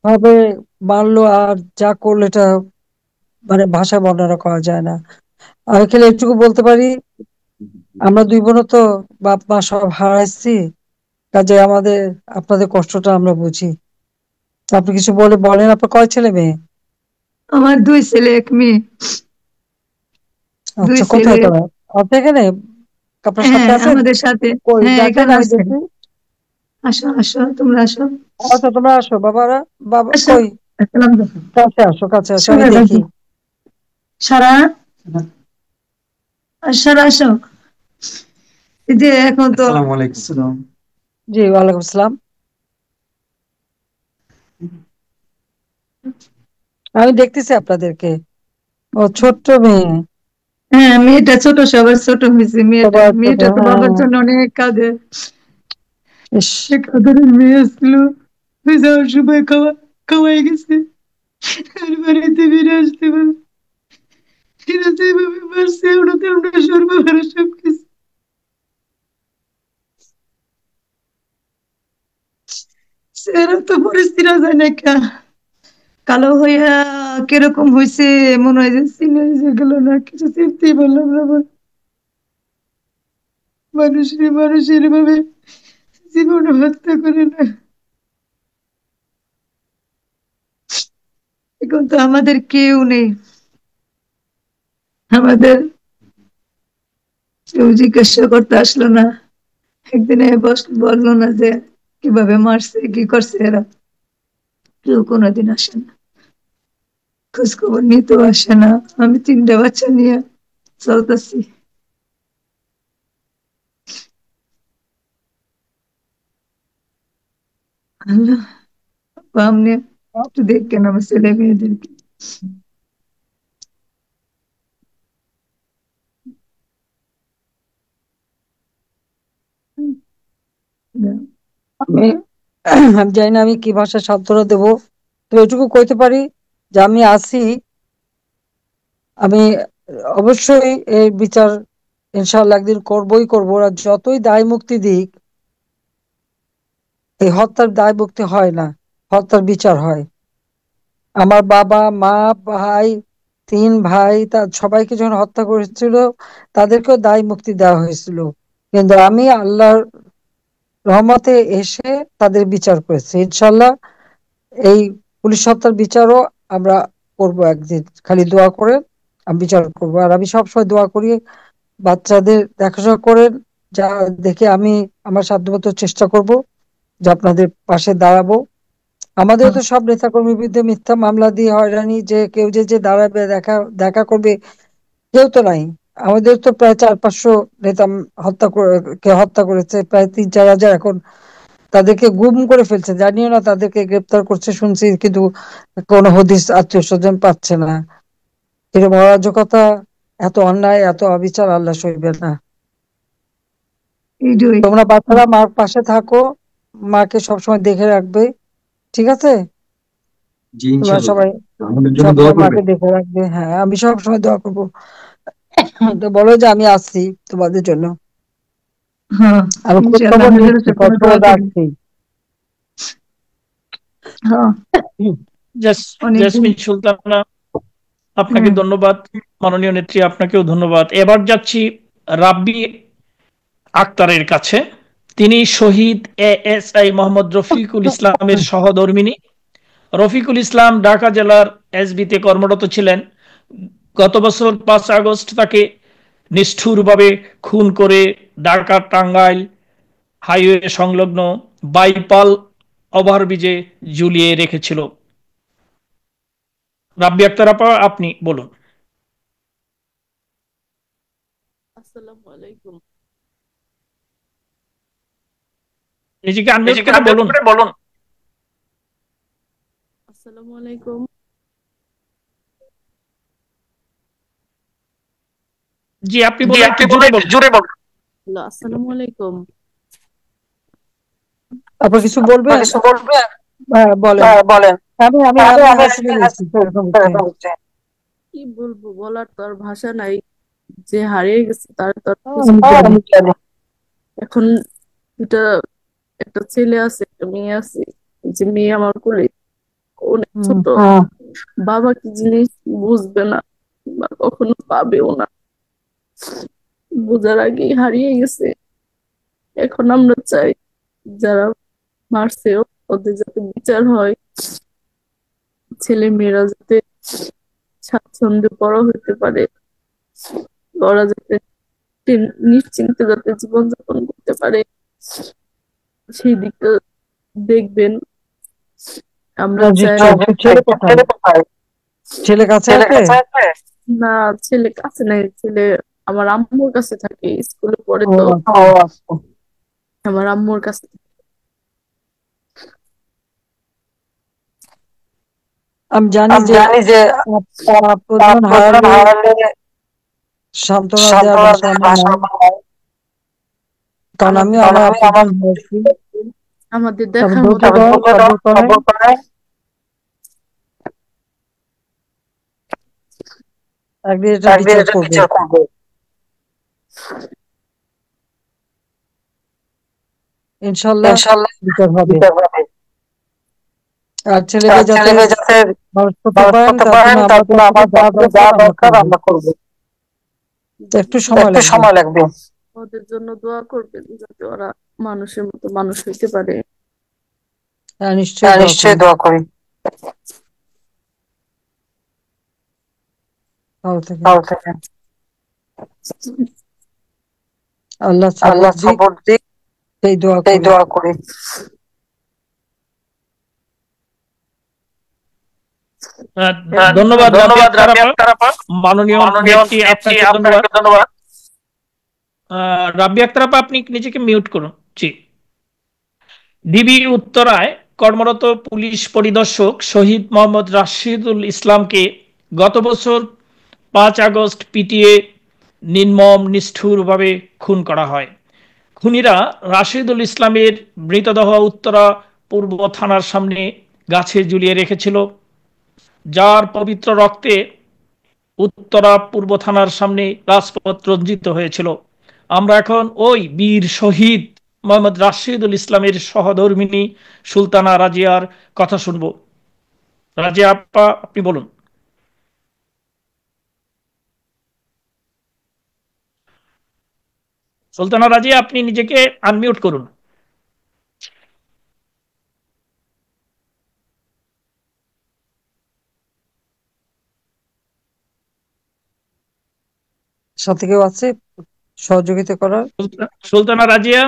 ভাবে মারলো আর যা করলো এটা মানে ভাষা বর্ণনা করা যায় না। আমি খালি এটুকু বলতে পারি, আমরা দুই বোনও তো বাপ মা সব হারাইছি, কাজে আমাদের আপনাদের কষ্টটা আমরা বুঝি। আপনি কিছু বলেন, আপনার কয় ছেলে মেয়ে? আমার দুই ছেলে এক মেয়ে। দুই আচ্ছা, ছেলে। কোথায় তারা? আপনি এখানে আপনার সাথে হ্যাঁ, আছেন? আমাদের সাথে। কই হ্যাঁ, ডাকেন, এখানে আমি আছে। দেখি। আসো আসো, তোমরা আসো। আচ্ছা, তোমরা আসো বাবারা। বাবা আসো। কই? আসসালাম দেখো। কাছে আসো, আমি সবাই দেখি। দেখো। সারা। সারা আসো। এই যে এখন তো আসসালামু আলাইকুম। জি, ওয়ালাইকুম আসসালাম। আমি দেখতেছি আপনাদেরকে। ও ছোট্ট মেয়ে। হ্যাঁ, মেয়েটা ছোট, সবার ছোট হয়েছে মেয়েটা। সবার ছোট, মেয়েটা তো বাবার হ্যাঁ। জন্য অনেক কাঁদে। ইস। এক আদরের মেয়ে ছিল, ওই যাওয়ার সময় খাওয়াই গেছে। আর বাড়িতে ফিরে আসতে পারে, এরা যেভাবে মারছে, ওনাতে আমরা সর্বহারা সবকিছু। এরকম তো পরিস্থিতি যায় না কা, কালো হইয়া কিরকম হয়েছে, মনে হয় যে চিনে যে গেল না, কিছু চিনতেই পারলাম না। মানুষের ভাবে জীবন হত্যা করে না। এখন তো আমাদের কেউ নেই, আমাদের কেউ জিজ্ঞাসা করতে আসলো না। একদিনে বললো না যে কিভাবে মারছে, কি করছে এরা। কেউ কোনোদিন আসে না, খোঁজ খবর নিতেও আসে না। আমি তিনটা বাচ্চা নিয়ে চলতেছি। আল্লাহ, আপনি একটু দেখেন আমার ছেলে মেয়েদেরকে। আমি আমি জানি না আমি কি ভাষায় সান্ত্বনা দেবো, তো এটুকু কইতে পারি যে আমি আছি। আমি অবশ্যই এই বিচার ইনশাআল্লাহ একদিন করবই করবো। আর যতই দায় মুক্তি দিক, এই হত্যার দায় মুক্তি হয় না, হত্যার বিচার হয়। আমার বাবা মা ভাই, তিন ভাই, তার সবাইকে যখন হত্যা করেছিল তাদেরকেও দায় মুক্তি দেওয়া হয়েছিল, কিন্তু আমি আল্লাহর রহমতে এসে তাদের বিচার করেছি ইনশাল্লাহ। এই পুলিশ হত্যার বিচারও আমরা করব একদিন, খালি দোয়া করেন। আমি বিচার করবো, আর আমি সবসময় দোয়া করি বাচ্চাদের দেখাশোনা করেন। যা দেখে আমি আমার সাধ্যমতো চেষ্টা করব যে আপনাদের পাশে দাঁড়াবো। আমাদের তো সব নেতাকর্মীর বিরুদ্ধে মিথ্যা মামলা দিয়ে হয়রানি, যে কেউ যে দাঁড়াবে, দেখা দেখা করবে, কেউ তো নাই। আমাদের তো প্রায় 400-500 নেতা হত্যা করেছে, প্রায় 3-4 হাজার এখন তাদেরকে গুম করে ফেলছে, জানিও না তাদেরকে গ্রেপ্তার করছে শুনছি, কিন্তু কোনো হদিস আত্মীয় স্বজন পাচ্ছে না। এরকম অরাজকতা, এত অন্যায়, এত অবিচার আল্লাহ সইবে না। এইটাই। তোমরা বাচ্চারা মার পাশে থাকো, মাকে সবসময় দেখে রাখবে, ঠিক আছে? জি, তোমরা ইনশাল্লাহ। সবাই আমাদের জন্য দোয়া সবসময় করবেন। মাকে দেখে রাখবে, হ্যাঁ আমি সবসময় দোয়া করবো। তো বলো যে আমি আসছি তোমাদের জন্য। হ্যাঁ, আমি খোঁজ ইনশাল্লাহ খবর আমাদের জন্য নিচ্ছি, খোঁজ সবসময় খবর দোয়া করবেন। রাখছি। হ্যাঁ, অনেকদিন। জেসমিন সুলতানা, আপনাকে হ্যাঁ। ধন্যবাদ। মাননীয় নেত্রী, আপনাকেও ধন্যবাদ। এবার যাচ্ছি রাব্বি আক্তারের কাছে। তিনি শহীদ এএসআই মোহাম্মদ রফিকুল ইসলামের সহধর্মিণী। রফিকুল ইসলাম ঢাকা জেলার এসবিতে কর্মরত ছিলেন। গত বছর 5 আগস্ট তাকে নিষ্ঠুরভাবে খুন করে ঢাকা টাঙ্গাইল হাইওয়ে সংলগ্ন বাইপাল ওভারব্রিজে ঝুলিয়ে রেখেছিল। রাব্বি আক্তার আপা, আপনি বলুন। আসসালামু আলাইকুম। নিজেকে আনমিউট নিজেকে করে আনমিউট বলুন। করে বলুন। আসসালামু আলাইকুম। জি, আপনি জি, বলুন, আপনি একটু বলুন, জোরে একটু বলুন। জোরে বলুন। হ্যালো, আসসালামু আলাইকুম। আপনার কিছু আপনার বলবেন? কিছু বলবেন? হ্যাঁ বলেন। হ্যাঁ, বলেন। আমি আমি আমি আমি আমি হাসিয়ে গেছি ফেসবুকে। কি বলবো, বলার তো আর ভাষা নাই। যে হারিয়ে গেছে তার তো আর হ্যাঁ, কিছু আমি বলার জানি। নেই। এখন এটা একটা ছেলে আছে, একটা মেয়ে আছে। যে মেয়ে আমার কোলে অনেক ছোট, বাবা কি জিনিস বুঝবে না বা কখনো পাবেও না, বোঝার আগেই হারিয়ে গেছে। এখন আমরা চাই যারা মারছে ওদের যাতে বিচার হয়, ছেলে মেয়েরা যাতে স্বাচ্ছন্দ্যে বড় হতে পারে, ওরা যাতে নিশ্চিন্তে যাতে জীবনযাপন করতে পারে, সেই দিকটা দেখবেন। আমরা চাই ছেলে কোথায়? ছেলে কাছে আছে? না, ছেলে কাছে নাই, ছেলে আমার আম্মুর কাছে থাকে, স্কুলে পড়ে ও তো আচ্ছা। আমার আম্মুর কাছে। আমি জানি যে প্রধান হারালে সান্ত্বনা দেওয়ার ভাষা আমার নাই, কারণ আমি আমার প্রধান হয়েছি। আমাদের তবে দেখার ধৈর্য মতো ধরো, সবর করো, একদিন এটা বিচার করবে। ইনশাল্লাহ বিচার হবে। আর ছেলেকে যাতে মানুষ করতে পারেন, তার জন্য আমার তরফ থেকে যা দরকার আমরা করবো। একটু সময় লাগবে। ওদের জন্য দোয়া করবেন যাতে ওরা মানুষের মতো মানুষ হইতে পারে। হ্যাঁ, নিশ্চয়ই দোয়া করি। ভালো থাকেন। আল্লাহ সবর দিক, সেই দোয়া করি। ধন্যবাদ রাবি আক্তার আপা। মাননীয় নেত্রী আপনাকে ধন্যবাদ। রাবি আক্তার আপা, আপনি নিজেকে মিউট করুন। জি। ডিবি উত্তরায় কর্মরত পুলিশ পরিদর্শক শহীদ মোহাম্মদ রাশিদুল ইসলামকে গত বছর 5 আগস্ট পিটিয়ে নির্মম নিষ্ঠুরভাবে খুন করা হয়। খুনিরা রাশিদুল ইসলামের মৃতদেহ উত্তরা পূর্ব থানার সামনে গাছে ঝুলিয়ে রেখেছিল, যার পবিত্র রক্তে উত্তরা পূর্ব থানার সামনে রাজপথ রঞ্জিত হয়েছিল। আমরা এখন ওই বীর শহীদ মোহাম্মদ রাশিদুল ইসলামের সহধর্মিণী সুলতানা রাজিয়ার কথা শুনব। রাজিয়া আপা, আপনি বলুন। সুলতানা রাজিয়া, আপনি নিজেকে আনমিউট করুন। সাথে কেউ আছে সহযোগিতা করার? সুলতানা রাজিয়া।